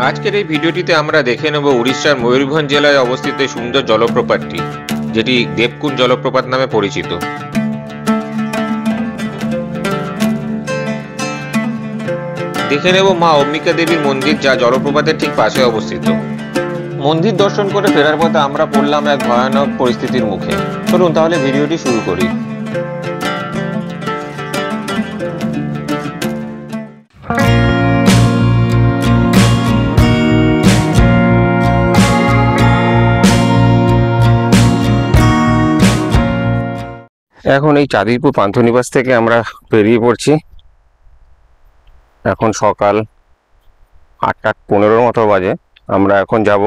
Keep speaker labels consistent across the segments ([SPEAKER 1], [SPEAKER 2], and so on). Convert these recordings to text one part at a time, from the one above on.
[SPEAKER 1] আজকের এই ভিডিওটিতে আমরা দেখে নেব উড়িষ্যার ময়ূরভঞ্জ জেলায় অবস্থিত এই সুন্দর জলপ্রপাতটি, যেটি দেবকুণ্ড জলপ্রপাত নামে পরিচিত। দেখে নেব মা অম্বিকা দেবীর মন্দির, যা জলপ্রপাতের ঠিক পাশে অবস্থিত। মন্দির দর্শন করে ফেরার পথে আমরা পড়লাম এক ভয়ানক পরিস্থিতির মুখে। চলুন তাহলে ভিডিওটি শুরু করি। এখন এই চাঁদিরপুর পান্থনিবাস থেকে আমরা বেরিয়ে পড়ছি। এখন সকাল 8:15 মতো বাজে। আমরা এখন যাব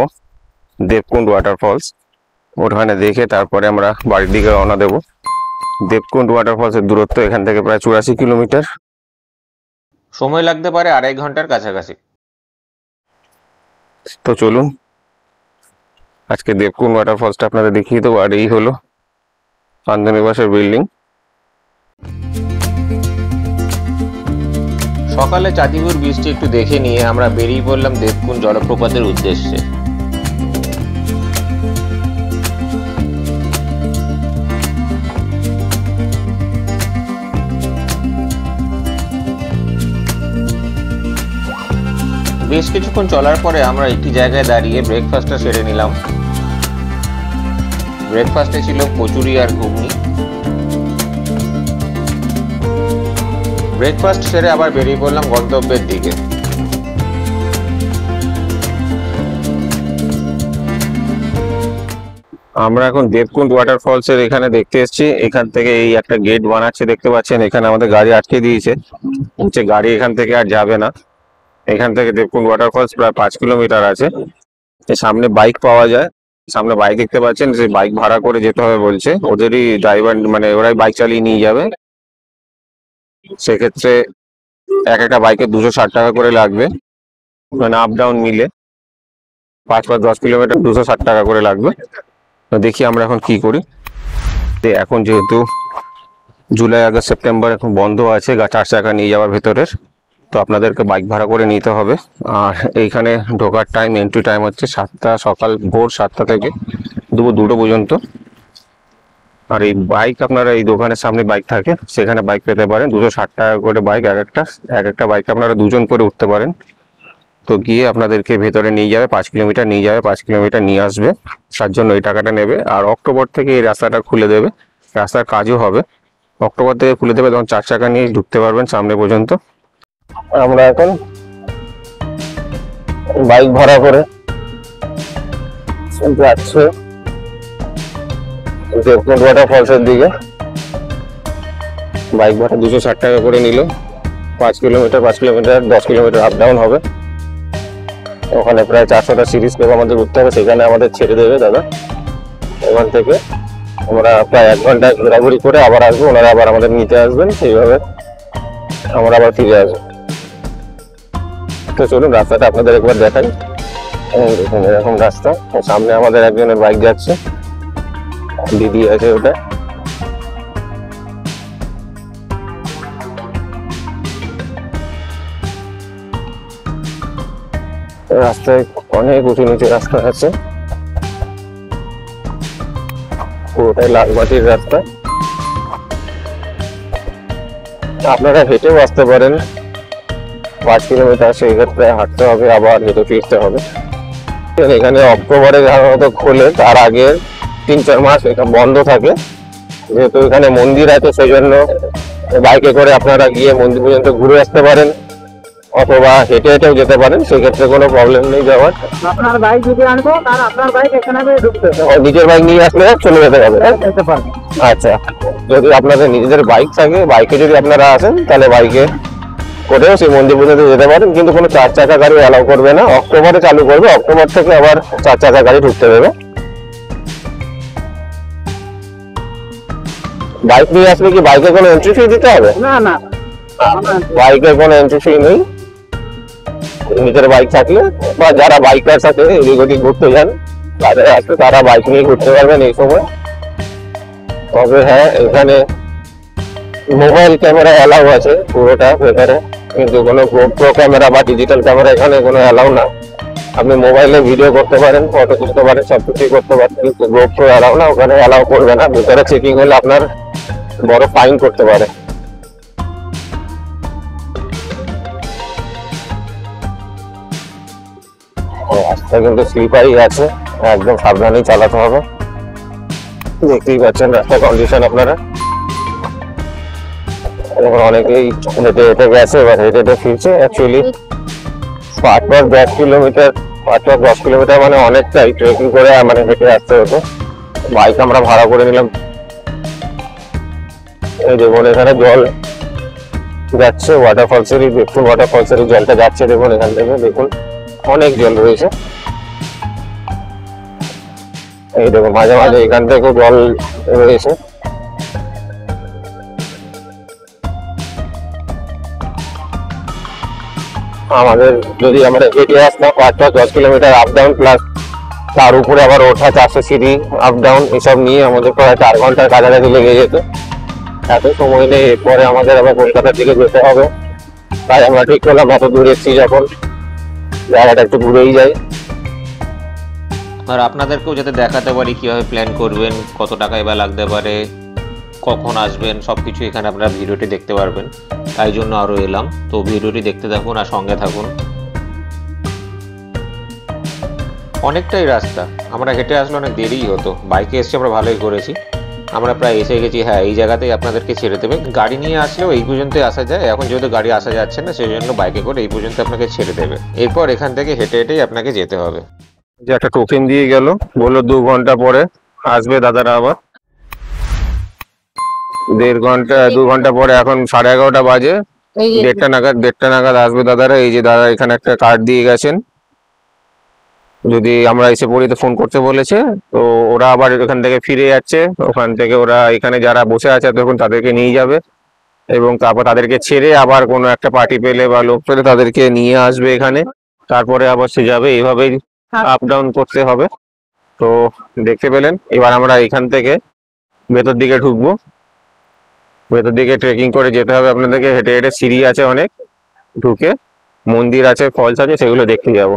[SPEAKER 1] দেবকুণ্ড ওয়াটারফলস। ওখানে দেখে তারপরে আমরা বাড়ির দিকে রওনা দেব। দেবকুণ্ড ওয়াটারফলসের দূরত্ব এখান থেকে প্রায় 84 কিলোমিটার। সময় লাগতে পারে 2.5 ঘন্টার কাছাকাছি। তো চলুন আজকে দেবকুণ্ড ওয়াটারফলসটা আপনাদের দেখিয়ে দেবো। আর এই হলো পান্থনিবাসের বিল্ডিং। সকালে চাঁদিপুর বীচটি একটু দেখে নিয়ে আমরা বেরিয়ে পড়লাম দেবকুণ্ড জলপ্রপাতের উদ্দেশ্যে। বেশ কিছুক্ষণ চলার পরে আমরা একটি জায়গায় দাঁড়িয়ে ব্রেকফাস্টটা সেরে নিলাম। ব্রেকফাস্টে ছিল কচুরি আর ঘুগনি। ব্রেকফাস্ট সেরে আবার বেরিয়ে পড়লাম গন্তব্যের দিকে। আমরা এখন দেবকুণ্ড ওয়াটারফলস এর এখানে দেখতে এসেছি। এখান থেকে এই একটা গেট বানাচ্ছে, দেখতে পাচ্ছেন। এখানে আমাদের গাড়ি আটকে দিয়েছে, গাড়ি এখান থেকে আর যাবে না। এখান থেকে দেবকুণ্ড ওয়াটারফলস প্রায় 5 কিলোমিটার আছে। সামনে বাইক পাওয়া যায়, সামনে বাইক দেখতে পাচ্ছেন। সেই বাইক ভাড়া করে যেতে হবে বলছে। ওদেরই ড্রাইভার, মানে ওরাই বাইক চালিয়ে নিয়ে যাবে। সেক্ষেত্রে একটা বাইকে 260 টাকা করে লাগবে, মানে আপ ডাউন মিলে 5 বা 10 কিলোমিটার 260 টাকা করে লাগবে। তো দেখি আমরা এখন কি করি। এখন যেহেতু জুলাই, আগস্ট, সেপ্টেম্বর এখন বন্ধ আছে 4 চাকা নিয়ে যাওয়ার ভেতরের, তো আপনাদেরকে বাইক ভাড়া করে নিতে হবে। আর এইখানে ঢোকার টাইম, এন্ট্রি টাইম হচ্ছে 7টা, সকাল ভোর 7টা থেকে দুপুর 2টো পর্যন্ত। আর এই বাইক আপনারা এই দোকানের সামনে বাইক থাকে, সেখানে বাইক পেতে পারেন। 260 টাকা করে বাইক এক একটা বাইক আপনারা 2জন করে উঠতে পারেন। তো গিয়ে আপনাদেরকে ভেতরে নিয়ে যাবে, 5 কিলোমিটার নিয়ে যাবে, 5 কিলোমিটার নিয়ে আসবে। তার জন্য এই টাকাটা নেবে। আর অক্টোবর থেকে এই রাস্তাটা খুলে দেবে, রাস্তার কাজও হবে। অক্টোবর থেকে খুলে দেবে, তখন 4 চাকা নিয়ে ঢুকতে পারবেন সামনে পর্যন্ত। আমরা এখন বাইক ভাড়া করে যাচ্ছে দেবকুণ্ড ওয়াটারফলসের দিকে। বাইক ভাড়া 260 টাকা করে নিল। 5 কিলোমিটার 10 কিলোমিটার আপ ডাউন হবে। ওখানে প্রায় 400টা সিরিজ পেপ আমাদের উঠতে হবে, সেখানে আমাদের ছেড়ে দেবে দাদা। ওখান থেকে আমরা প্রায় 1 ঘন্টা ঘোরাঘুরি করে আবার আসবো। ওনারা আবার আমাদের নিতে আসবেন, সেইভাবে আমরা আবার ফিরে আসবো। তো চলুন রাস্তাটা আপনাদের একবার দেখাই। এরকম রাস্তা, সামনে আমাদের একজনের বাইক যাচ্ছে, দিদি আছে ওটা। রাস্তায় অনেক উঁচু নিচু রাস্তা আছে, পুরোটাই লাল মাটির রাস্তা। আপনারা হেঁটেও আসতে পারেন। 5 কিলোমিটার সেই ক্ষেত্রে হাঁটতে হবে, আবার হেঁটে ফিরতে হবে। এখানে অক্টোবরে সাধারণত খোলে, তার আগে 3-4 মাস এখানে বন্ধ থাকে। যেহেতু এখানে মন্দির আছে, সেই জন্য বাইকে করে আপনারা গিয়ে মন্দির পর্যন্ত ঘুরে আসতে পারেন, অথবা হেঁটে হেঁটেও যেতে পারেন। সেক্ষেত্রে কোনো প্রবলেম নেই যাওয়ার।
[SPEAKER 2] আপনার বাইক যদি আনবো, তার আপনার বাইক এখানে ঢুকতে
[SPEAKER 1] নিজের বাইক নিয়ে আসলে চলে যেতে হবে। আচ্ছা, যদি আপনাদের নিজেদের বাইক থাকে, বাইকে যদি আপনারা আসেন, তাহলে বাইকে করেও সেই মন্দির পর্যন্ত যেতে পারেন। কিন্তু কোনো 4 চাকা গাড়ি অ্যালাউ করবে না। অক্টোবরে চালু করবে, অক্টোবর থেকে আবার 4 চাকা গাড়ি ঢুকতে দেবে। বাইক নিয়ে আসলে কি বাইকে কোনো এন্ট্রি ফি দিতে হবে?
[SPEAKER 2] না না,
[SPEAKER 1] বাইকে কোনো এন্ট্রি ফি নেই। নিজের বাইক থাকলে বা যারা বাইকার সাথে এদিক ওদিক ঘুরতে যান, তাদের আসলে তারা বাইক নিয়ে ঘুরতে পারবেন এই সময়। তবে হ্যাঁ, এখানে মোবাইল ক্যামেরা অ্যালাউ আছে পুরোটা ভেতরে। কিন্তু কোনো GoPro ক্যামেরা বা ডিজিটাল ক্যামেরা এখানে কোনো অ্যালাউ না। আপনি মোবাইলে ভিডিও করতে পারেন, ফটো তুলতে পারেন, সব কিছুই করতে পারেন, কিন্তু GoPro অ্যালাউ না, ওখানে অ্যালাউ করবে না। ভিতরে চেকিং হলে আপনার বড় ফাইন করতে পারে। রাস্তা কিন্তু স্লিপারই আছে, একদম সাবধানেই চালাতে হবে। দেখতেই পাচ্ছেন রাস্তার কন্ডিশন আপনারা। অনেকেই হেঁটে হেঁটে গেছে, এবার হেঁটে হেঁটে ফিরছে। অ্যাকচুয়ালি 5-10 কিলোমিটার মানে অনেকটাই ট্রেকিং করে মানে হেঁটে আসতে হতো। বাইক আমরা ভাড়া করে নিলাম। এই দেখুন এখানে জল যাচ্ছে, ওয়াটারফলসেরই দেখুন, ওয়াটারফলসেরই জলটা যাচ্ছে দেখুন এখান থেকে, দেখুন অনেক জল রয়েছে। এই দেখুন মাঝে মাঝে এখান থেকে জল রয়েছে। আমাদের যদি আমরা হেঁটে আসতাম 5-10 কিলোমিটার আপ ডাউন, প্লাস তার উপরে আবার ওঠা 400 সিঁড়ি আপ ডাউন, এসব নিয়ে আমাদের প্রায় 4 ঘন্টার কাছাকাছি লেগে যেত। এত সময় নেই, এরপরে আমাদের আবার কলকাতার দিকে যেতে হবে। তাই আমরা ঠিক করলাম এত দূরে এসেছি যখন, জায়গাটা একটু ঘুরেই যাই।
[SPEAKER 3] আর আপনাদেরকেও যাতে দেখাতে পারি কীভাবে প্ল্যান করবেন, কত টাকায় বা লাগতে পারে, কখন আসবেন, সব কিছু এখানে আপনারা ভিডিওটি দেখতে পারবেন। তাই জন্য আরও এলাম। তো ভিডিওটি দেখতে থাকুন আর সঙ্গে থাকুন। অনেকটাই রাস্তা, আমরা হেঁটে আসলে অনেক দেরিই হতো। বাইকে এসছি আমরা ভালোই করেছি, আমরা প্রায় এসে গেছি। হ্যাঁ, এই জায়গাতেই আপনাদেরকে ছেড়ে দেবে। গাড়ি নিয়ে আসলেও এই পর্যন্তই আসা যায়, এখন যেহেতু গাড়ি আসা যাচ্ছে না সেই জন্য বাইকে করে এই পর্যন্ত আপনাকে ছেড়ে দেবে। এরপর এখান থেকে হেঁটে হেঁটেই আপনাকে যেতে হবে।
[SPEAKER 1] যে একটা টোকেন দিয়ে গেল, বললো 2 ঘন্টা পরে আসবে দাদারা আবার। 2 ঘন্টা পরে, এখন 11:30 বাজে, 1:30 নাগাদ আসবে দাদারা। এই যে দাদা এখানে একটা কার্ড দিয়ে গেছেন, যদি আমরা এসে পড়ি তো ফোন করতে বলেছে। তো ওরা আবার এখান থেকে ফিরে যাচ্ছে, ওখান থেকে ওরা এখানে যারা বসে আছে তখন তাদেরকে নিয়ে যাবে, এবং তারপর তাদেরকে ছেড়ে আবার কোনো একটা পার্টি পেলে বা লোক পেলে তাদেরকে নিয়ে আসবে এখানে, তারপরে আবার সে যাবে। এইভাবেই আপ ডাউন করতে হবে। তো দেখতে পেলেন, এবার আমরা এখান থেকে ভেতর দিকে ঢুকবো। ভেতর দিকে ট্রেকিং করে যেতে হবে আপনাদেরকে, হেঁটে হেঁটে সিঁড়ি আছে অনেক, ঢুকে মন্দির আছে, ফলস আছে, সেগুলো দেখতে যাব।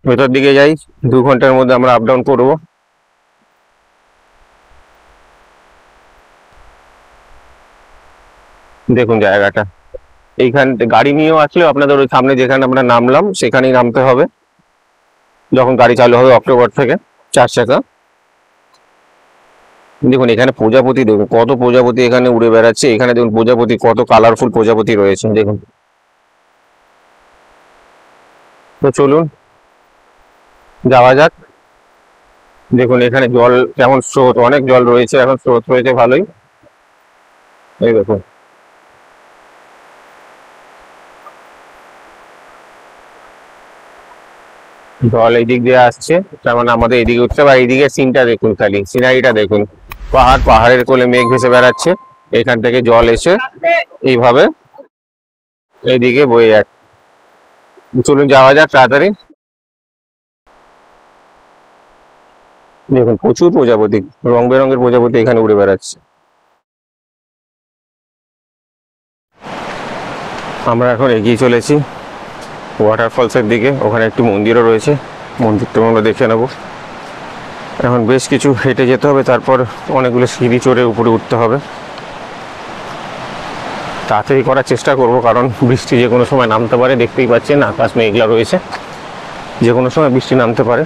[SPEAKER 1] ভেতর দিকে যাই, 2 ঘন্টার মধ্যে আমরা আপ ডাউন করবো। দেখুন জায়গাটা, এইখান গাড়ি নিয়েও আসলেও আপনাদের ওই সামনে যেখানে আমরা নামলাম সেখানেই নামতে হবে যখন গাড়ি চালু হবে অক্টোবর থেকে, 4 চাকা। দেখুন এখানে প্রজাপতি, দেখুন কত প্রজাপতি এখানে উড়ে বেড়াচ্ছে। এখানে দেখুন প্রজাপতি, কত কালারফুল প্রজাপতি রয়েছে দেখুন। তো চলুন যাওয়া যাক। দেখুন এখানে জল কেমন স্রোত, অনেক জল রয়েছে, এখন স্রোত রয়েছে ভালোই। এই দেখুন জল এই দিক দিয়ে আসছে, তার মানে আমাদের এদিকে উঠছে। বা এইদিকে সিনটা দেখুন, খালি সিনারিটা দেখুন, পাহাড়ের কোলে মেঘ ভেসে বেড়াচ্ছে, এখান থেকে জল এসে এইভাবে এইদিকে বয়ে যাচ্ছে। চলুন যাওয়া যাক তাড়াতাড়ি। দেখুন প্রচুর প্রজাপতি, রং বেরঙের প্রজাপতি এখানে উড়ে বেড়াচ্ছে। আমরা এখন এগিয়ে চলেছি ওয়াটারফলসের দিকে, ওখানে একটি মন্দিরও রয়েছে, মন্দিরটা আমরা দেখে নেব। এখন বেশ কিছু হেঁটে যেতে হবে, তারপর অনেকগুলো সিঁড়ি চড়ে উপরে উঠতে হবে। তাড়াতাড়ি করার চেষ্টা করব, কারণ বৃষ্টি যে কোনো সময় নামতে পারে। দেখতেই পাচ্ছেন আকাশ মেঘলা রয়েছে, যে কোনো সময় বৃষ্টি নামতে পারে।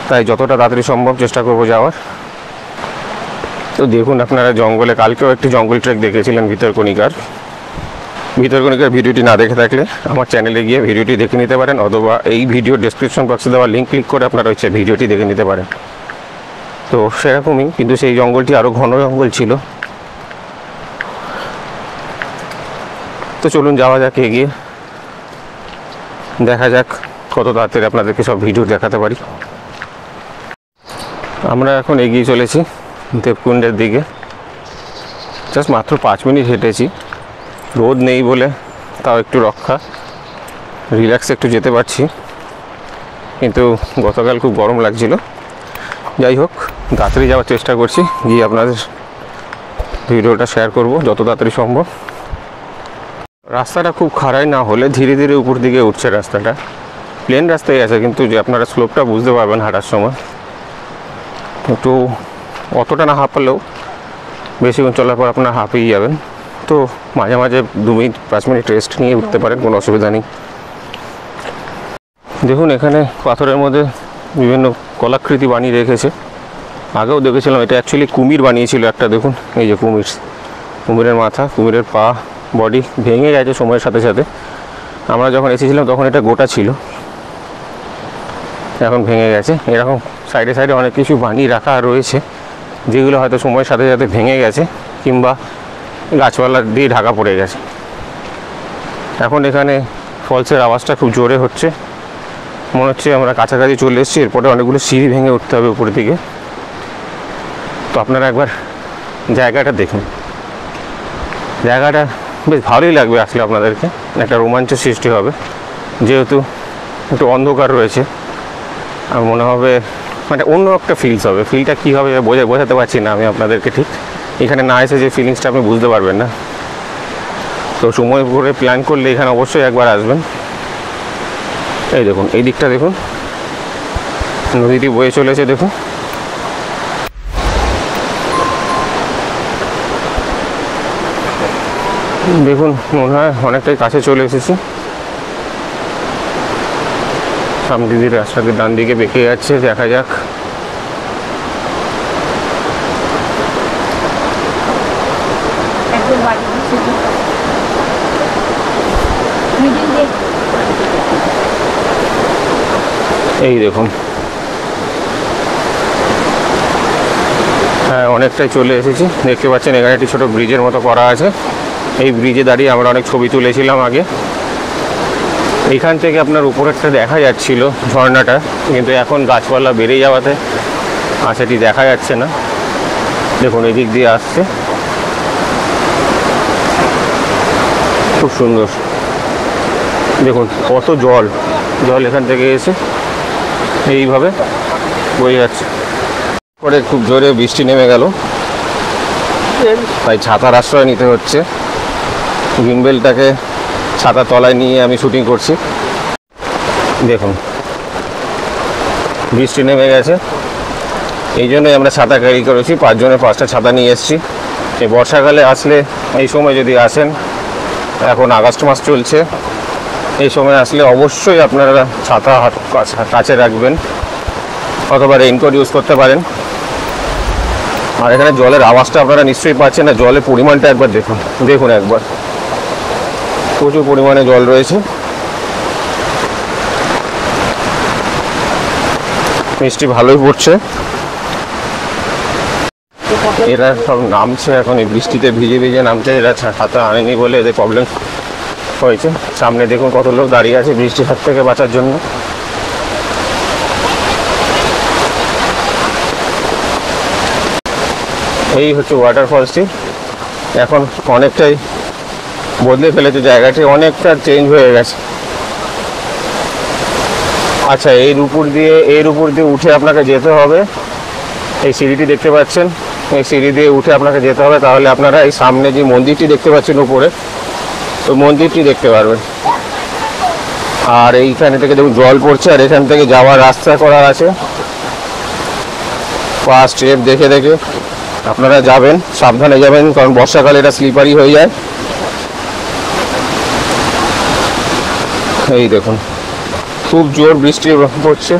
[SPEAKER 1] তাই যতটা তাড়াতাড়ি সম্ভব চেষ্টা করব যাওয়ার। তো দেখুন আপনারা জঙ্গলে, কালকেও একটি জঙ্গল ট্রেক দেখেছিলেন ভিতরকণিকার ভিডিওটি না দেখে থাকলে আমার চ্যানেলে গিয়ে ভিডিওটি দেখে নিতে পারেন, অথবা এই ভিডিও ডেসক্রিপশন বক্সে দেওয়া লিঙ্ক ক্লিক করে আপনারা হচ্ছে ভিডিওটি দেখে নিতে পারেন। তো সেরকমই, কিন্তু সেই জঙ্গলটি আরও ঘন জঙ্গল ছিল। তো চলুন যাওয়া যাক এগিয়ে, দেখা যাক কত তাড়াতাড়ি আপনাদেরকে সব ভিডিও দেখাতে পারি। আমরা এখন এগিয়ে চলেছি দেবকুণ্ডের দিকে। জাস্ট মাত্র 5 মিনিট হেঁটেছি, রোদ নেই বলে তাও একটু রক্ষা, রিল্যাক্সে একটু যেতে পারছি। কিন্তু গতকাল খুব গরম লাগছিল। যাই হোক, তাড়াতাড়ি যাওয়ার চেষ্টা করছি, গিয়ে আপনাদের ভিডিওটা শেয়ার করব যত তাড়াতাড়ি সম্ভব। রাস্তাটা খুব খারাই না হলে ধীরে ধীরে উপর দিকে উঠছে রাস্তাটা। প্লেন রাস্তায় আছে কিন্তু যে আপনারা স্লোপটা বুঝতে পারবেন হাঁটার সময়। একটু অতটা না হাঁপালেও বেশিক্ষণ চলার পর আপনারা হাঁপিয়ে যাবেন। তো মাঝে মাঝে 2 মিনিট 5 মিনিট রেস্ট নিয়ে উঠতে পারেন, কোনো অসুবিধা নেই। দেখুন এখানে পাথরের মধ্যে বিভিন্ন কলাকৃতি বানিয়ে রেখেছে। আগেও দেখেছিলাম, এটা অ্যাকচুয়ালি কুমির বানিয়েছিল একটা। দেখুন এই যে কুমিরের মাথা, কুমিরের পা, বডি ভেঙে গেছে সময়ের সাথে সাথে। আমরা যখন এসেছিলাম তখন এটা গোটা ছিল, এখন ভেঙে গেছে। এরকম সাইডে সাইডে অনেক কিছু বানিয়ে রাখা রয়েছে যেগুলো হয়তো সময়ের সাথে সাথে ভেঙে গেছে কিংবা গাছপালা দিয়ে ঢাকা পড়ে গেছে। এখন এখানে ফলসের আওয়াজটা খুব জোরে হচ্ছে, মনে হচ্ছে আমরা কাছাকাছি চলে এসেছি। এরপরে অনেকগুলো সিঁড়ি ভেঙে উঠতে হবে উপরের দিকে। তো আপনারা একবার জায়গাটা দেখুন, জায়গাটা বেশ ভালোই লাগবে আসলে আপনাদেরকে, একটা রোমাঞ্চ সৃষ্টি হবে। যেহেতু একটু অন্ধকার রয়েছে, আর মনে হবে মানে অন্য একটা ফিলস হবে। ফিলটা কী হবে বোঝাতে পারছি না আমি আপনাদেরকে ঠিক। এখানে না এসে যে ফিলিংসটা আপনি বুঝতে পারবেন না। তো সময় করে প্ল্যান করলে এখানে অবশ্যই একবার আসবেন। এই দেখুন এই দিকটা দেখুন, নদীটি বয়ে চলেছে দেখুন। দেখুন মনে হয় অনেকটাই কাছে চলে এসেছি। সামনে দিদির রাস্তাকে ডান দিকে বেঁকে যাচ্ছে, দেখা যাক। এই দেখুন, হ্যাঁ অনেকটাই চলে এসেছি। দেখতে পাচ্ছেন এখানে একটি ছোটো ব্রিজের মতো করা আছে। এই ব্রিজে দাঁড়িয়ে আমরা অনেক ছবি তুলেছিলাম আগে। এইখান থেকে আপনার উপরেরটা দেখা যাচ্ছিল ঝর্ণাটা, কিন্তু এখন গাছপালা বেড়ে যাওয়াতে আর সেটি দেখা যাচ্ছে না। দেখুন এই দিক দিয়ে আসছে, খুব সুন্দর। দেখুন কত জল এখান থেকে এসে এইভাবে বয়ে যাচ্ছে। পরে খুব জোরে বৃষ্টি নেমে গেল, তাই ছাতার আশ্রয় নিতে হচ্ছে। গিম্বেলটাকে ছাতা তলায় নিয়ে আমি শুটিং করছি। দেখুন বৃষ্টি নেমে গেছে, এই জন্যই আমরা ছাতা ক্যারি করেছি। 5 জনের 5টা ছাতা নিয়ে এসেছি। এই বর্ষাকালে আসলে, এই সময় যদি আসেন, এখন আগস্ট মাস চলছে, এই সময় আসলে অবশ্যই আপনারা ছাতা কাছে রাখবেন অথবা রেইনকোট ইউজ করতে পারেন। আর এখানে জলের আওয়াজটা আপনারা নিশ্চয়ই পাচ্ছেন না। জলের পরিমাণটা একবার দেখুন একবার, প্রচুর পরিমাণে জল রয়েছে। বৃষ্টি ভালোই পড়ছে। এরা সব নামছে এখন, এই বৃষ্টিতে ভিজে ভিজে নামছে। এরা ছাতা আনেনি বলে এদের প্রবলেম হয়েছে। সামনে দেখুন কত লোক দাঁড়িয়ে আছে বৃষ্টির হাত থেকে বাঁচার জন্য। এই হচ্ছে ওয়াটারফলসটি। এখন অনেকটাই বদলে ফেলেছে জায়গাটি, অনেকটা চেঞ্জ হয়ে গেছে। আচ্ছা এর উপর দিয়ে উঠে আপনাকে যেতে হবে। এই সিঁড়িটি দেখতে পাচ্ছেন, এই সিঁড়ি দিয়ে উঠে আপনাকে যেতে হবে। তাহলে আপনারা এই সামনে যে মন্দিরটি দেখতে পাচ্ছেন উপরে, ওই মন্দিরটি দেখতে পারবেন। আর এইখানে থেকে দেখুন জল পড়ছে, আর এখান থেকে যাওয়ার রাস্তা করা আছে। 5 স্টেপ দেখে দেখে আপনারা যাবেন, সাবধানে যাবেন, কারণ বর্ষাকালে এটা স্লিপারি হয়ে যায়। এই দেখুন খুব জোর বৃষ্টি পড়ছে।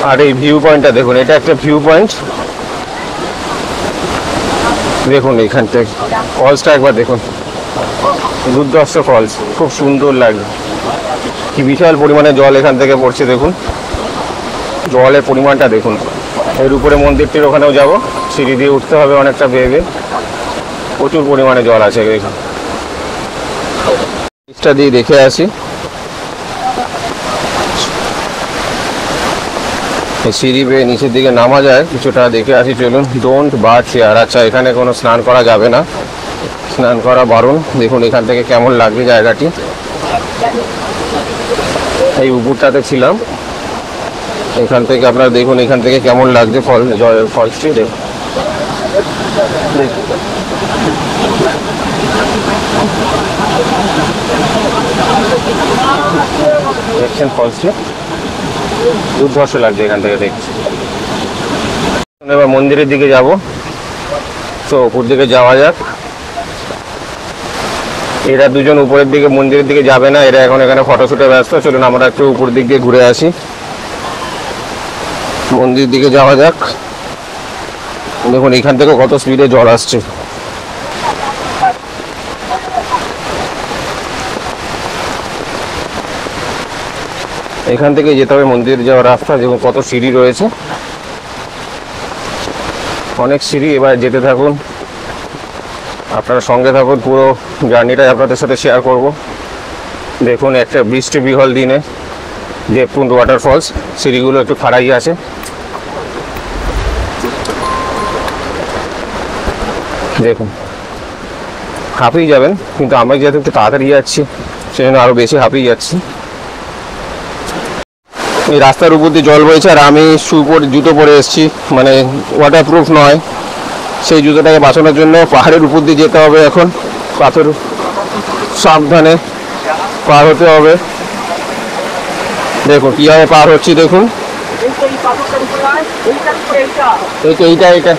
[SPEAKER 1] আর এই ভিউ পয়েন্টটা দেখুন, এটা একটা ভিউ পয়েন্ট। দেখুন এইখান থেকে ফলসটা একবার দেখুন, দুর্ধর্ষ ফলস, খুব সুন্দর লাগে। কি বিশাল পরিমাণে জল এখান থেকে পড়ছে দেখুন, জলের পরিমাণটা দেখুন। এর উপরে মন্দিরটির ওখানেও যাব, সিঁড়ি দিয়ে উঠতে হবে অনেকটা বেগে, প্রচুর পরিমাণে জল আছে। দেখুন নিচটা দিয়ে দেখে আসি। সিঁড়ি বেয়ে নিচের দিকে নামা যায়, কিছুটা দেখে আসি চলুন। Don't bath here. আচ্ছা এখানে কোনো স্নান করা যাবে না, স্নান করা বারণ। দেখুন এখান থেকে কেমন লাগবে জায়গাটি। এই উপরটাতে ছিলাম, এখান থেকে আপনারা দেখুন এখান থেকে কেমন লাগছে ফলসটি। দেখুন পাচ্ছেন ফলসটি, দুর্ধর্ষ লাগছে এখান থেকে দেখছি। এবার মন্দিরের দিকে যাব, তো উপর দিকে যাওয়া যাক। এরা দুজন উপরের দিকে মন্দিরের দিকে যাবে না, এরা এখন এখানে ফটোশুটে ব্যস্ত। চলুন আমরা একটু উপর দিক দিয়ে ঘুরে আসি, মন্দিরের দিকে যাওয়া যাক। দেখুন এখান থেকে কত স্পিডে জল আসছে। এখান থেকে যেতে হবে মন্দিরে যাওয়ার রাস্তা, দেখুন কত সিঁড়ি রয়েছে, অনেক সিঁড়ি। এবার যেতে থাকুন, আপনারা সঙ্গে থাকুন, পুরো জার্নিটাই আপনাদের সাথে শেয়ার করব। দেখুন একটা বৃষ্টি বিহল দিনে দেবকুণ্ড ওয়াটারফলস, সিঁড়িগুলো একটু খাড়াই আছে। দেখুন হাঁপিয়ে যাবেন, কিন্তু আমরা যেহেতু একটু তাড়াতাড়ি যাচ্ছি সেজন্য আরও বেশি হাঁপিয়ে যাচ্ছি। এই রাস্তার উপর দিয়ে জল বইছে, আর আমি জুতো পরে এসেছি, মানে ওয়াটারপ্রুফ নয়। সেই জুতোটাকে বাঁচানোর জন্য পাহাড়ের উপর দিয়ে যেতে হবে। এখন পাথর সাবধানে পার হতে হবে। দেখুন কীভাবে পার হচ্ছি, দেখুন এইটা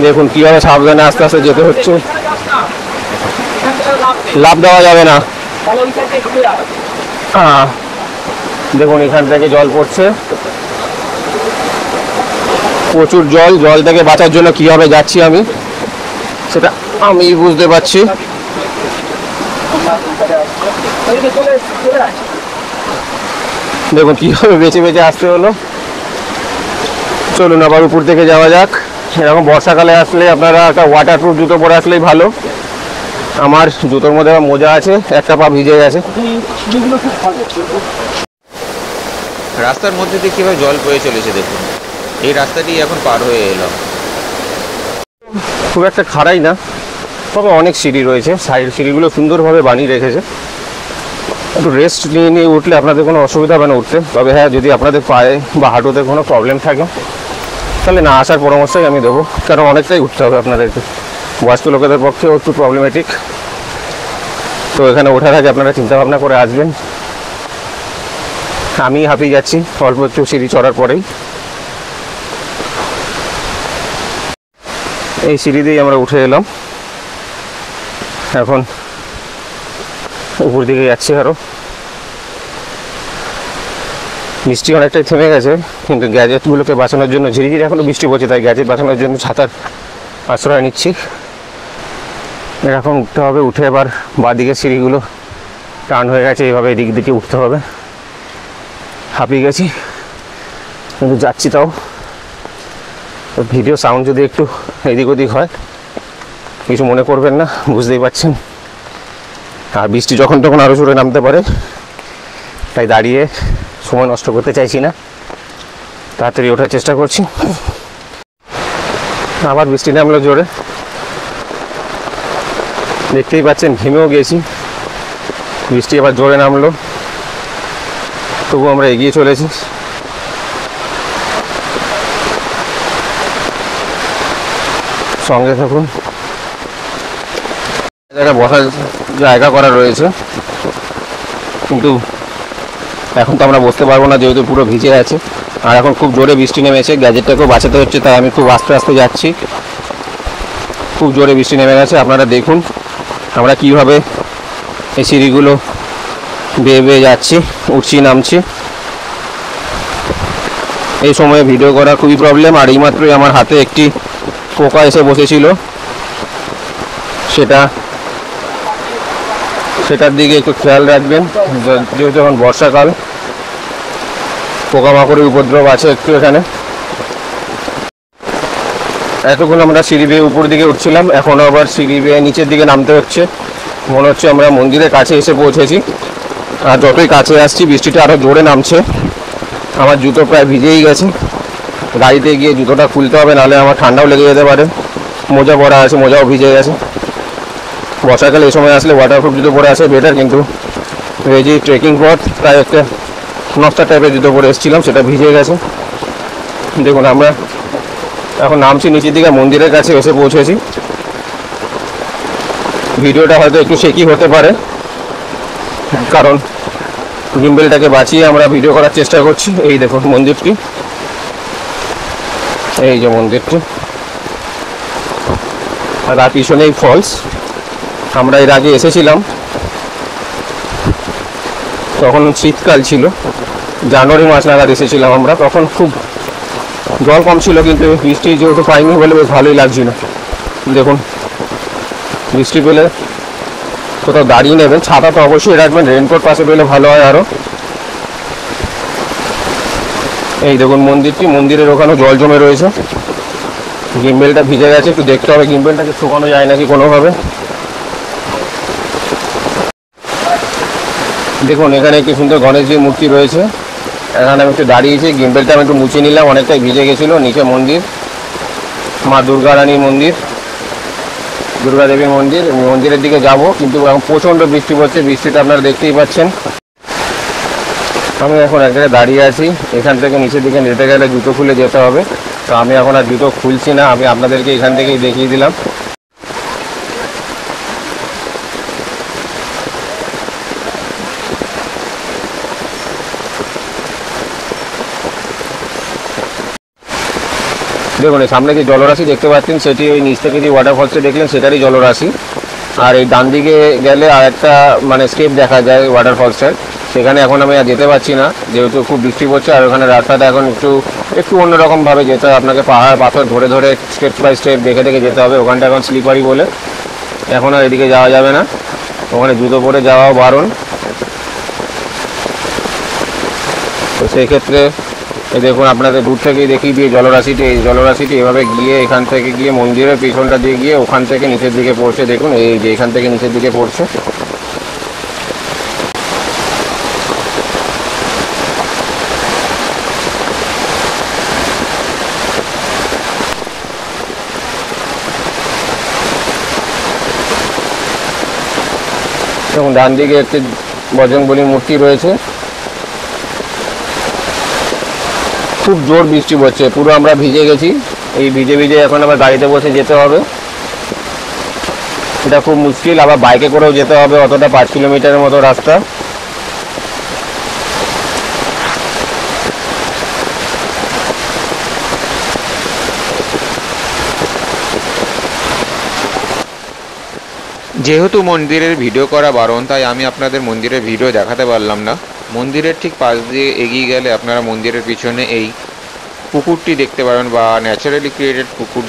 [SPEAKER 1] দেখুন কীভাবে সাবধানে আস্তে আস্তে যেতে হচ্ছে। লাফ দেওয়া যাবে না। হ্যাঁ দেখুন এখান থেকে জল পড়ছে, প্রচুর জল। জল থেকে বাঁচার জন্য কীভাবে যাচ্ছি আমি, সেটা আমি বুঝতে পারছি। দেখুন কীভাবে বেঁচে বেঁচে আসতে হলো। চলুন আবার উপর থেকে যাওয়া যাক। এরকম বর্ষাকালে আসলে আপনারা একটা ওয়াটারপ্রুফ জুতো পরে আসলেই ভালো। আমার জুতোর মধ্যে মোজা আছে, একটা পা ভিজে গেছে।
[SPEAKER 3] রাস্তার মধ্যে দিয়ে কীভাবে জল বয়ে চলেছে দেখুন। এই রাস্তাটি এখন পার হয়ে এলাম।
[SPEAKER 1] খুব একটা খাড়াই না, তবে অনেক সিঁড়ি রয়েছে। সাইড সিঁড়িগুলো সুন্দরভাবে বানিয়ে রেখেছে। একটু রেস্ট নিয়ে নিয়ে উঠলে আপনাদের কোনো অসুবিধা হবে না উঠতে। তবে হ্যাঁ, যদি আপনাদের পায়ে বা হাঁটুতে কোনো প্রবলেম থাকে তাহলে না আসার পরামর্শই আমি দেবো, কারণ অনেকটাই উঠতে হবে আপনাদেরকে। বয়স্ক লোকেদের পক্ষেও একটু প্রবলেমেটিক। তো এখানে ওঠার আগে আপনারা চিন্তাভাবনা করে আসবেন। আমি হাঁপিয়ে যাচ্ছি অল্প একটু সিঁড়ি চড়ার পরেই। এই সিঁড়ি দিয়েই আমরা উঠে এলাম, এখন উপর দিকে যাচ্ছি আরও। বৃষ্টি অনেকটাই থেমে গেছে, কিন্তু গ্যাজেটগুলোকে বাঁচানোর জন্য ঝিরিঝিরি এখনও বৃষ্টি পড়ছে, তাই গ্যাজেট বাঁচানোর জন্য ছাতার আশ্রয় নিচ্ছি। এরকম উঠতে হবে। উঠে এবার বাঁদিকে সিঁড়িগুলো টার্ন হয়ে গেছে, এইভাবে এদিক দিকে উঠতে হবে। হাঁপিয়ে গেছি কিন্তু যাচ্ছি। তাও ভিডিও সাউন্ড যদি একটু এদিক ওদিক হয় কিছু মনে করবেন না, বুঝতেই পারছেন। আর বৃষ্টি যখন তখন আরও জোরে নামতে পারে, তাই দাঁড়িয়ে সময় নষ্ট করতে চাইছি না, তাড়াতাড়ি ওঠার চেষ্টা করছি। আবার বৃষ্টি নামলো জোরে, দেখতেই পাচ্ছেন ঘেমেও গেছি। বৃষ্টি আবার জোরে নামলো, তবু আমরা এগিয়ে চলেছি। সঙ্গে থাকুন। একটা বসার জায়গা করা রয়েছে, কিন্তু এখন তো আমরা বসতে পারবো না যেহেতু পুরো ভিজে আছে। আর এখন খুব জোরে বৃষ্টি নেমেছে, গ্যাজেটটাকেও বাঁচাতে হচ্ছে, তাই আমি খুব আস্তে আস্তে যাচ্ছি। খুব জোরে বৃষ্টি নেমে গেছে। আপনারা দেখুন আমরা কীভাবে এই সিঁড়িগুলো বেয়ে বেয়ে যাচ্ছি, উঠছি নামছি। এই সময়ে ভিডিও করা খুবই প্রবলেম। আর এইমাত্রই আমার হাতে একটি পোকা এসে বসেছিল, সেটার দিকে একটু খেয়াল রাখবেন, যেহেতু এখন বর্ষাকাল, পোকামাকড়ের উপদ্রব আছে একটু এখানে। এতক্ষণ আমরা সিঁড়ি বেয়ে উপর দিকে উঠছিলাম, এখন আবার সিঁড়ি বেয়ে নিচের দিকে নামতে হচ্ছে। মনে হচ্ছে আমরা মন্দিরের কাছে এসে পৌঁছেছি। আর যতই কাছে আসছি বৃষ্টিটা আরও জোরে নামছে। আমার জুতো প্রায় ভিজেই গেছে, গাড়িতে গিয়ে জুতোটা খুলতে হবে, নাহলে আমার ঠান্ডাও লেগে যেতে পারে। মোজা পরা আছে, মোজাও ভিজে গেছে। বর্ষাকালে এই সময় আসলে ওয়াটারপ্রুফ জুতো পরে আসে বেটার, কিন্তু এই যে ট্রেকিং পথ, তাই একটা নস্তা টাইপের জুতো পরে এসেছিলাম, সেটা ভিজে গেছে। দেখুন আমরা এখন নামছি নিচের দিকে, মন্দিরের কাছে এসে পৌঁছেছি। ভিডিওটা হয়তো একটু শেকি হতে পারে, কারণ গিম্বেলটাকে বাঁচিয়ে আমরা ভিডিও করার চেষ্টা করছি। এই দেখুন মন্দিরটি, এই যে মন্দিরটি, আর তার পিছনেই ফলস। আমরা এর আগে এসেছিলাম, তখন শীতকাল ছিল, জানুয়ারি মাস নাগাদ এসেছিলাম আমরা, তখন খুব জল কম ছিল, কিন্তু বৃষ্টি যেহেতু পাইনি বলে বেশ ভালোই লাগছিল। দেখুন বৃষ্টি পেলে কোথাও দাঁড়িয়ে নেবেন, ছাতা তো অবশ্যই রাখবেন, রেনকোট পাশে পেলে ভালো হয় আরও। এই দেখুন মন্দিরটি, মন্দিরের ওখানে জল জমে রয়েছে, গিম্বেলটা ভিজে গেছে, একটু দেখতে হবে গিম্বেলটাকে শুকানো যায় নাকি কোনোভাবে। দেখুন এখানে একটি সুন্দর গণেশজির মূর্তি রয়েছে, এখানে আমি একটু দাঁড়িয়েছি, গিম্বেলটা আমি একটু মুছে নিলাম, অনেকটাই ভিজে গেছিলো। নিচে মন্দির, মা দুর্গা রানীর মন্দির, দুর্গা দেবীর মন্দির। মন্দিরের দিকে যাব, কিন্তু এখন প্রচণ্ড বৃষ্টি পড়ছে, বৃষ্টিটা আপনারা দেখতেই পাচ্ছেন। আমি এখন এক জায়গায় দাঁড়িয়ে আছি, এখান থেকে নিচের দিকে যেতে গেলে জুতো খুলে যেতে হবে, তো আমি এখন আর জুতো খুলছি না, আমি আপনাদেরকে এখান থেকেই দেখিয়ে দিলাম। দেখুন এই সামনে যে জলরাশি দেখতে পাচ্ছেন, সেটি ওই নিচ থেকে যে ওয়াটারফলসে দেখলেন সেটারই জলরাশি। আর এই ডান দিকে গেলে আর একটা মানে স্টেপ দেখা যায় ওয়াটারফলসটার, সেখানে এখন আমি আর যেতে পারছি না, যেহেতু খুব বৃষ্টি পড়ছে। আর ওখানে রাস্তাটা এখন একটু অন্যরকমভাবে যেতে হবে, আপনাকে পাহাড় পাথর ধরে ধরে স্টেপ বাই স্টেপ দেখে দেখে যেতে হবে। ওখানটা এখন স্লিপারি বলে এখন আর এদিকে যাওয়া যাবে না, ওখানে জুতো পরে যাওয়াও বারণ। তো সেই ক্ষেত্রে দেখুন আপনাদের দূর থেকেই দেখিয়ে দিয়ে জলরাশিটি, এই জলরাশিটি এভাবে গিয়ে এখান থেকে গিয়ে মন্দিরের পিছনটা দিয়ে গিয়ে ওখান থেকে নিচের দিকে পড়ছে। দেখুন এই যে এখান থেকে নিচের দিকে পড়ছে। দেখুন ডান দিকে একটি বজরংবলীর মূর্তি রয়েছে। খুব জোর বৃষ্টি পড়ছে, পুরো আমরা ভিজে গেছি, এই ভিজে ভিজে এখন আবার গাড়িতে বসে যেতে হবে, এটা খুব মুশকিল। আবার বাইকে করেও যেতে হবে, অতটা 5 কিলোমিটারের মতো রাস্তা।
[SPEAKER 3] যেহেতু মন্দিরের ভিডিও করা বারণ, তাই আমি আপনাদের মন্দিরের ভিডিও দেখাতে পারলাম না। মন্দিরের ঠিক পাশ দিয়ে এগিয়ে গেলে আপনারা মন্দিরের পিছনে এই পুকুরটি দেখতে পাবেন, বা ন্যাচারালি ক্রিয়েটেড পুকুর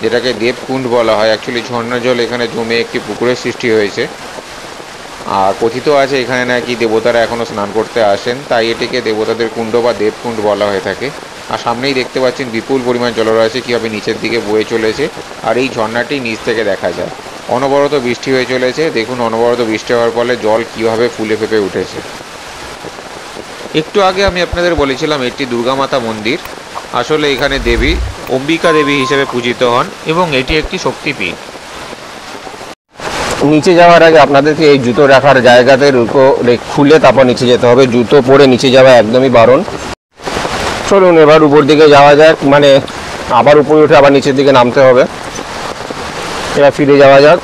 [SPEAKER 3] যেটাকে দেবকুণ্ড বলা হয়। অ্যাকচুয়ালি ঝর্ণা জল এখানে জমে একটি পুকুরের সৃষ্টি হয়েছে, আর কথিত আছে এখানে নাকি দেবতারা এখনও স্নান করতে আসেন, তাই এটিকে দেবতাদের কুণ্ড বা দেবকুণ্ড বলা হয়ে থাকে। আর সামনেই দেখতে পাচ্ছেন বিপুল পরিমাণ জলরাশি কীভাবে নিচের দিকে বয়ে চলেছে, আর এই ঝর্ণাটি নিচ থেকে দেখা যায়। অনবরত বৃষ্টি হয়ে চলেছে, দেখুন অনবরত বৃষ্টি হওয়ার ফলে জল কীভাবে ফুলে ফেঁপে উঠেছে। একটু আগে আমি আপনাদের বলেছিলাম এটি দুর্গা মাতা মন্দির, আসলে এখানে দেবী অম্বিকা দেবী হিসেবে পূজিত হন এবং এটি একটি শক্তিপীঠ।
[SPEAKER 1] নিচে যাওয়ার আগে আপনাদেরকে এই জুতো রাখার জায়গাতে খুলে তারপর নিচে যেতে হবে, জুতো পরে নিচে যাওয়া একদমই বারণ। চলুন এবার উপর দিকে যাওয়া যাক, মানে আবার উপরে উঠে আবার নিচের দিকে নামতে হবে। এবার ফিরে যাওয়া যাক।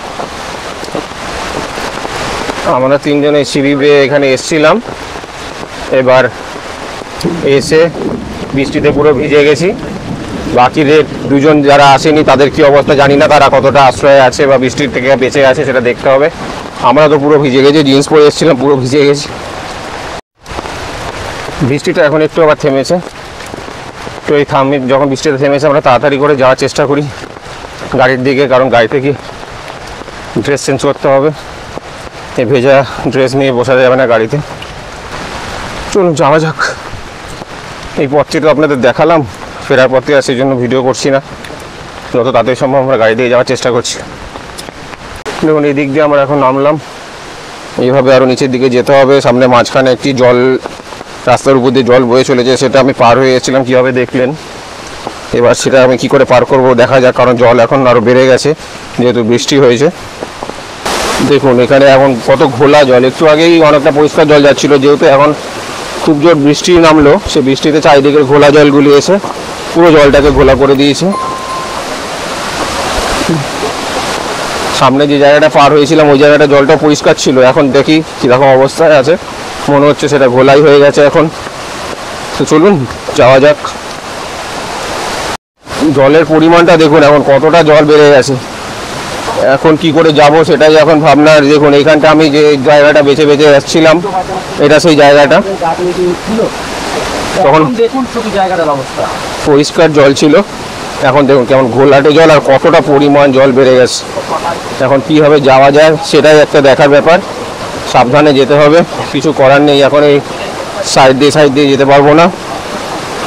[SPEAKER 1] আমরা তিনজনে সিঁড়ি বেয়ে এখানে এসছিলাম, এবার এসে বৃষ্টিতে পুরো ভিজে গেছি। বাকি দুজন যারা আসেনি তাদের কি অবস্থা জানি না, তারা কতটা আশ্রয়ে আছে বা বৃষ্টির থেকে বেঁচে আছে সেটা দেখতে হবে। আমরা তো পুরো ভিজে গেছি, জিন্স পরে এসেছিলাম, পুরো ভিজে গেছি। বৃষ্টিটা এখন একটু আবার থেমেছে, তো এই যখন বৃষ্টিটা থেমেছে আমরা তাড়াতাড়ি করে যাওয়ার চেষ্টা করি গাড়ির দিকে, কারণ গাড়িতে কি ড্রেস চেঞ্জ করতে হবে, এই ভেজা ড্রেস নিয়ে বসা যাবে না গাড়িতে। চলুন যাওয়া যাক। এই পথটি তো আপনাদের দেখালাম, ফেরার পথে আর সেই জন্য ভিডিও করছি না, যত তাড়াতাড়ি সম্ভব আমরা গাড়ি দিয়ে যাওয়ার চেষ্টা করছি। দেখুন এই দিক দিয়ে আমরা এখন নামলাম, এইভাবে আরও নিচের দিকে যেতে হবে। সামনে মাঝখানে একটি জল, রাস্তার উপর দিয়ে জল বয়ে চলেছে, সেটা আমি পার হয়ে এসেছিলাম, কীভাবে দেখলেন। এবার সেটা আমি কি করে পার করব দেখা যাক, কারণ জল এখন আরও বেড়ে গেছে যেহেতু বৃষ্টি হয়েছে। দেখুন এখানে এখন কত ঘোলা জল, একটু আগেই অনেকটা পরিষ্কার জল যাচ্ছিলো, যেহেতু এখন খুব জোর বৃষ্টি নামলো, সে বৃষ্টিতে চারিদিকের ঘোলা জলগুলি এসে পুরো জলটাকে ঘোলা করে দিয়েছে। সামনে যে জায়গাটা পার হয়েছিলাম ওই জায়গাটা জলটা পরিষ্কার ছিল, এখন দেখি কীরকম অবস্থায় আছে। মনে হচ্ছে সেটা ঘোলাই হয়ে গেছে এখন। তো চলুন যাওয়া যাক। জলের পরিমাণটা দেখুন এখন কতটা জল বেড়ে গেছে। এখন কি করে যাব সেটাই এখন ভাবনা। দেখুন এইখানটা আমি যে জায়গাটা বেছে বেছে যাচ্ছিলাম, এটা সেই জায়গাটা। তখন
[SPEAKER 2] দেখুন শুধু জায়গাটার অবস্থা,
[SPEAKER 1] পরিষ্কার জল ছিল, এখন দেখুন কেমন ঘোলাটে জল আর কতটা পরিমাণ জল বেড়ে গেছে। এখন কিভাবে যাওয়া যায় সেটাই একটা দেখার ব্যাপার। সাবধানে যেতে হবে, কিছু করার নেই। এখন এই সাইড দিয়ে যেতে পারবো না,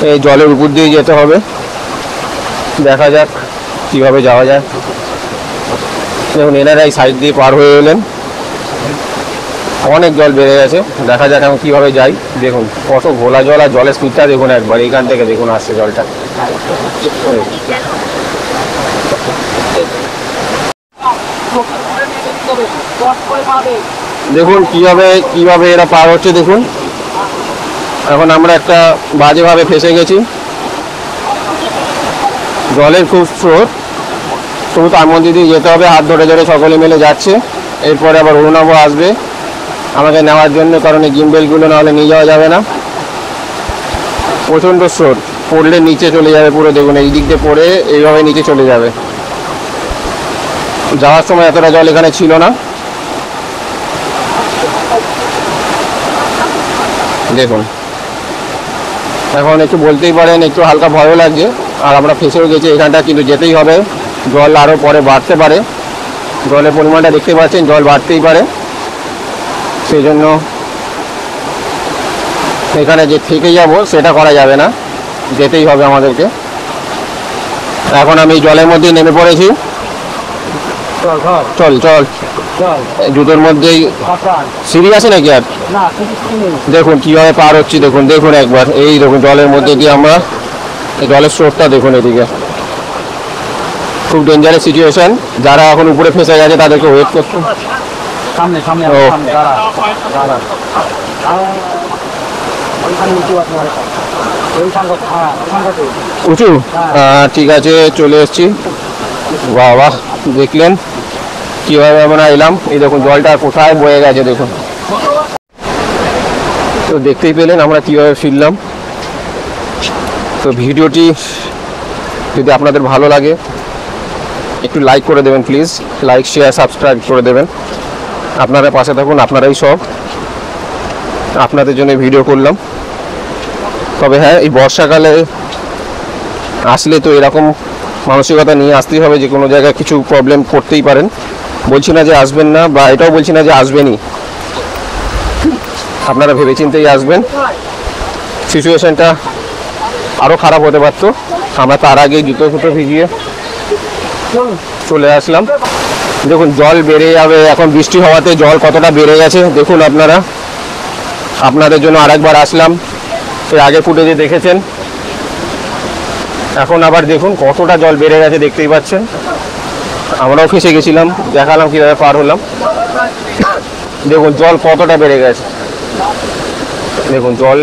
[SPEAKER 1] এই জলের উপর দিয়ে যেতে হবে। দেখা যাক কিভাবে যাওয়া যায়। দেখুন এনারা এই সাইড দিয়ে পার হয়ে এলেন, অনেক জল বেড়ে গেছে। দেখা যাক এখন কিভাবে যাই। দেখুন কত ঘোলা জল, আর জলের স্পিডটা দেখুন একবার, এইখান থেকে দেখুন আসছে জলটা। দেখুন কিভাবে এরা পার হচ্ছে দেখুন। এখন আমরা একটা বাজেভাবে ফেসে গেছি। জলের খুব স্রোত, তবু তার মধ্যে দিয়ে যেতে হবে। হাত ধরে ধরে সকলে মিলে যাচ্ছে। এরপরে আবার অরুণাবু আসবে আমাকে নেওয়ার জন্য, কারণ এই জিম্বেলগুলো না হলে নিয়ে যাওয়া যাবে না। প্রচণ্ড স্রোত, পড়লে নিচে চলে যাবে পুরো। দেখুন এই দিক দিয়ে পড়ে এইভাবে নিচে চলে যাবে। যাওয়ার সময় এতটা জল এখানে ছিল না। দেখুন এখন একটু বলতেই পারেন একটু হালকা ভয়ও লাগছে, আর আমরা ফেসেও গেছি এখানটা, কিন্তু যেতেই হবে। জল আরও পরে বাড়তে পারে, জলের পরিমাণটা দেখতে পাচ্ছেন, জল বাড়তেই পারে। সেই জন্য এখানে যে থেকে যাব সেটা করা যাবে না, যেতেই হবে আমাদেরকে। এখন আমি জলের মধ্যে নেমে পড়েছি। চল চল, জুতোর মধ্যেই সিঁড়ি আছে নাকি আর? দেখুন কিভাবে পার হচ্ছি, দেখুন একবার। এই দেখুন জলের মধ্যে দিয়ে আমরা, জলের স্রোতটা দেখুন এদিকে। খুব ডেঞ্জারাস সিচুয়েশন। যারা এখন উপরে ফেসে গেছে তাদেরকে ওয়েট করতে। উঁচু, ঠিক আছে চলে এসছি। বাহ দেখলেন কিভাবে আমরা এলাম। এই দেখুন জলটা কোথায় বয়ে গেছে দেখুন। তো দেখতেই পেলেন আমরা কিভাবে ফিরলাম। তো ভিডিওটি যদি আপনাদের ভালো লাগে একটু লাইক করে দেবেন প্লিজ। লাইক শেয়ার সাবস্ক্রাইব করে দেবেন। আপনারা পাশে থাকুন, আপনারাই সব। আপনাদের জন্য ভিডিও করলাম। তবে হ্যাঁ, এই বর্ষাকালে আসলে তো এরকম মানসিকতা নিয়ে আসতেই হবে। যে কোনো জায়গায় কিছু প্রবলেম করতেই পারেন। বলছি না যে আসবেন না, বা এটাও বলছি না যে আসবেনই। আপনারা ভেবেচিন্তেই আসবেন। সিচুয়েশনটা আরও খারাপ হতে পারতো। আমরা তার আগেই জুতো ফুটো ভিজিয়ে চলে আসলাম। দেখুন জল বেড়ে যাবে এখন, বৃষ্টি হওয়াতে জল কতটা বেড়ে গেছে দেখুন আপনারা। আপনাদের জন্য আরেকবার আসলাম, এর আগে ফুটেজে দেখেছেন। এখন আবার দেখুন কতটা জল বেড়ে গেছে, দেখতেই পাচ্ছেন। আমরাও ফেসে গেছিলাম, দেখালাম কীভাবে পার হলাম। দেখুন জল কতটা বেড়ে গেছে। দেখুন জল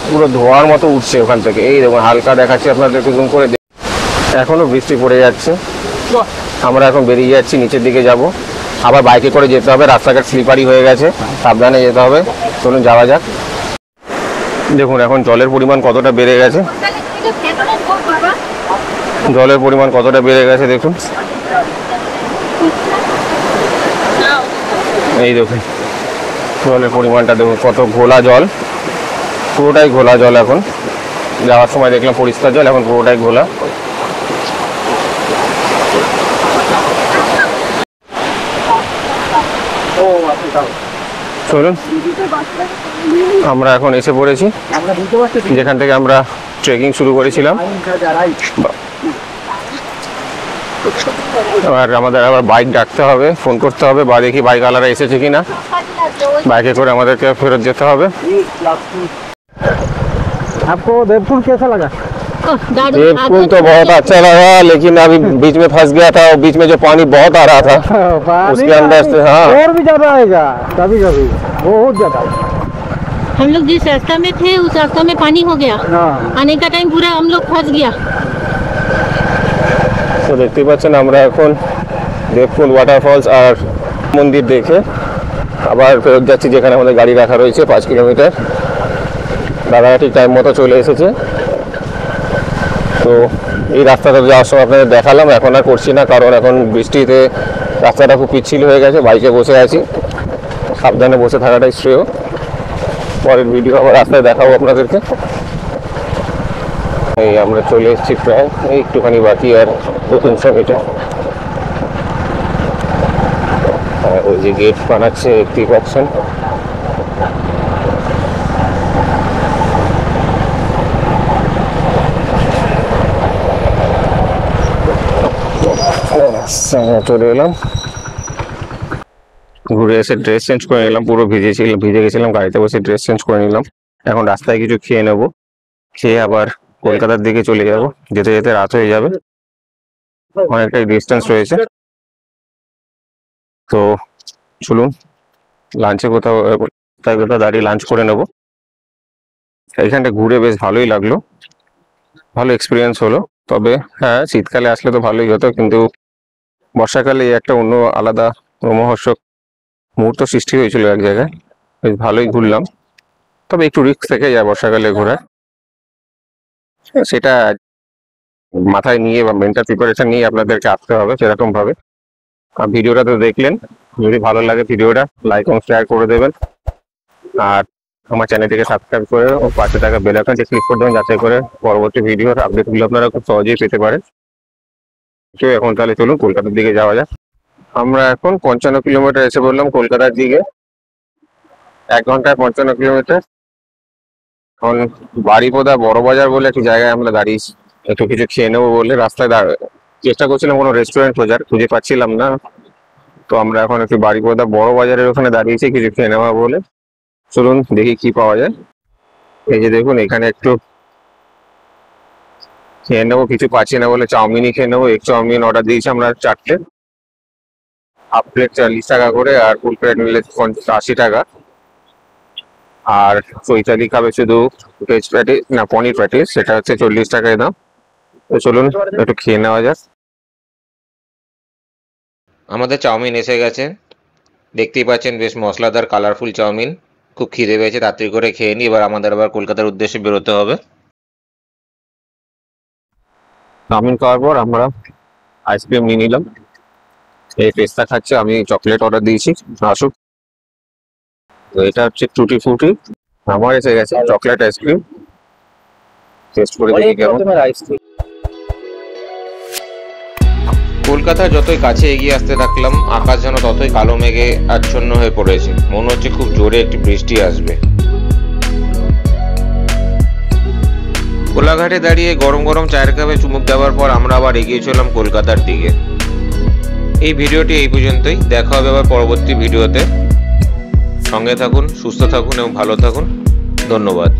[SPEAKER 1] পুরো ধোয়ার মতো উঠছে ওখান থেকে। এই দেখুন হালকা দেখাচ্ছি আপনাদেরকে জুম করে। এখনও বৃষ্টি পড়ে যাচ্ছে। আমরা এখন বেরিয়ে যাচ্ছি, নিচের দিকে যাব। আবার বাইকে করে যেতে হবে, রাস্তাঘাট স্লিপারি হয়ে গেছে, সাবধানে যেতে হবে। চলুন যাওয়া যাক। দেখুন এখন জলের পরিমাণ কতটা বেড়ে গেছে। জলের পরিমাণ কতটা বেড়ে গেছে দেখুন। এই দেখুন জলের পরিমাণটা দেখুন, কত ঘোলা জল, পুরোটাই ঘোলা জল। এখন যাওয়ার সময় দেখলাম পরিষ্কার জল, এখন পুরোটাই ঘোলা। চলুন আমরা এখন এসে পড়েছি যেখান থেকে আমরা ট্রেকিং শুরু করেছিলাম। আর আমাদের আবার বাইক ডাকতে হবে, ফোন করতে হবে, বা দেখি বাইক আলারা এসেছে কিনা। বাইকে করে আমাদেরকে ফেরত যেতে হবে।
[SPEAKER 2] आपको देवकुंड कैसा लगा?
[SPEAKER 1] देवकुंड तो बहुत अच्छा लगा, लेकिन अभी बीच में फंस गया था, और बीच में जो पानी बहुत आ रहा था उसके अंदर से। हाँ
[SPEAKER 2] और भी ज्यादा आएगा कभी कभी, बहुत ज्यादा।
[SPEAKER 4] हम लोग जिस रास्ता में थे उस रास्ता में पानी हो गया। आने का टाइम पूरा हम लोग फंस गया।
[SPEAKER 1] তো দেখতে পাচ্ছেন আমরা এখন দেবকুন্ড ওয়াটারফলস আর মন্দির দেখে আবার ফেরত যাচ্ছি যেখানে আমাদের গাড়ি রাখা রয়েছে 5 কিলোমিটার। দাদারা ঠিক টাইম মতো চলে এসেছে। তো এই রাস্তাটা যাওয়ার সময় আপনাদের দেখালাম, এখন আর করছি না, কারণ এখন বৃষ্টিতে রাস্তাটা খুব পিচ্ছিল হয়ে গেছে। বাইকে বসে আছি, সাবধানে বসে থাকাটাই শ্রেয়। পরের ভিডিও আবার রাস্তায় দেখাবো আপনাদেরকে। এই আমরা চলে এসেছি প্রায়, একটুখানি বাকি আর 2-300 মিটার। ওই যে গেট বানাচ্ছে দেখতেই পাচ্ছেন। চলে এলাম, ঘুরে এসে ড্রেস চেঞ্জ করে নিলাম, পুরো ভিজে গেছিলাম, গাড়িতে বসে ড্রেস চেঞ্জ করে নিলাম। এখন রাস্তায় কিছু খেয়ে নেবো, খেয়ে আবার কলকাতার দিকে চলে যাব। যেতে যেতে রাত হয়ে যাবে, অনেকটাই ডিস্টেন্স রয়েছে। তো চলুন লাঞ্চে কোথাও দাঁড়িয়ে লাঞ্চ করে নেব। এইখানটা ঘুরে বেশ ভালোই লাগলো, ভালো এক্সপিরিয়েন্স হলো। তবে হ্যাঁ, শীতকালে আসলে তো ভালোই হতো, কিন্তু বর্ষাকালে একটা অন্য আলাদা রোমহর্ষক মুহূর্ত সৃষ্টি হয়েছিল এক জায়গায়। বেশ ভালোই ঘুরলাম, তবে একটু রিস্ক থেকে যায় বর্ষাকালে ঘোরা, সেটা মাথায় নিয়ে বা মেন্টাল প্রিপারেশন নিয়ে আপনাদেরকে আসতে হবে সেরকম ভাবে। ভিডিওটা তো দেখলেন, যদি ভালো লাগে ভিডিওটা লাইক এবং শেয়ার করে দেবেন। আর আমার চ্যানেলটিকে সাবস্ক্রাইব করে ও পাশে থাকা বেল আইকনটি ক্লিক করে দেবেন, যাতে করে পরবর্তী ভিডিওর আপডেটগুলো আপনারা খুব সহজেই পেতে পারেন। এখন তাহলে চলুন কলকাতার দিকে যাওয়া যাক। আমরা এখন 55 কিলোমিটার এসে বললাম কলকাতার দিকে, 1 ঘন্টায় 55 কিলোমিটার। এখন বাড়িপোদা বড় বাজার বলে একটি জায়গায় আমরা দাঁড়িয়েছি, একটু কিছু খেয়ে নেবো বলে। রাস্তায় চেষ্টা করছিলাম কোনো রেস্টুরেন্ট খোঁজার, খুঁজে পাচ্ছিলাম না। তো আমরা এখন একটু বাড়িপোদা বড় বাজারের ওখানে দাঁড়িয়েছি কিছু খেয়ে নেওয়া বলে। চলুন দেখি কি পাওয়া যায়। এই যে দেখুন, এখানে একটু খেয়ে নেবো, কিছু পাচ্ছি না বলে চাউমিনই খেয়ে নেবো। এগ চাউমিন অর্ডার দিয়েছি আমরা 4টে, হাফ প্লেট 40 টাকা করে, আর ফুল প্লেট নিলে 80 টাকা। আর চৈতালি খাবে শুধু ভেজ প্যাটিস, না পনির প্যাটিস, সেটা হচ্ছে 40 টাকায় দাম। তো চলুন একটু খেয়ে নেওয়া যাক।
[SPEAKER 3] আমাদের চাউমিন এসে গেছে, দেখতেই পাচ্ছেন বেশ মশলাদার কালারফুল চাউমিন। খুব খিদে পেয়েছে, তাড়াতাড়ি করে খেয়ে নিই, এবার আমাদের আবার কলকাতার উদ্দেশ্যে বেরোতে হবে।
[SPEAKER 1] চাউমিন খাওয়ার পর আমরা আইসক্রিম নিয়ে নিলাম। এই পেস্তা খাচ্ছে, আমি চকলেট অর্ডার দিয়েছি, আসুক। তো এটা হচ্ছে টুটি ফ্রুটি, আমার এসে গেছে চকলেট আইসক্রিম। টেস্ট করে দেখি কেমন।
[SPEAKER 3] কলকাতা যতই কাছে এগিয়ে আসতে থাকলাম, আকাশ যেন ততই কালো মেঘে আচ্ছন্ন হয়ে পড়েছে। মনে হচ্ছে খুব জোরে একটি বৃষ্টি আসবে। কোলাঘাটে দাঁড়িয়ে গরম গরম চায়ের কাপে চুমুক দেওয়ার পর আমরা আবার এগিয়ে চললাম কলকাতার দিকে। এই ভিডিওটি এই পর্যন্তই, দেখা হবে আবার পরবর্তী ভিডিওতে। সঙ্গে থাকুন, সুস্থ থাকুন এবং ভালো থাকুন। ধন্যবাদ।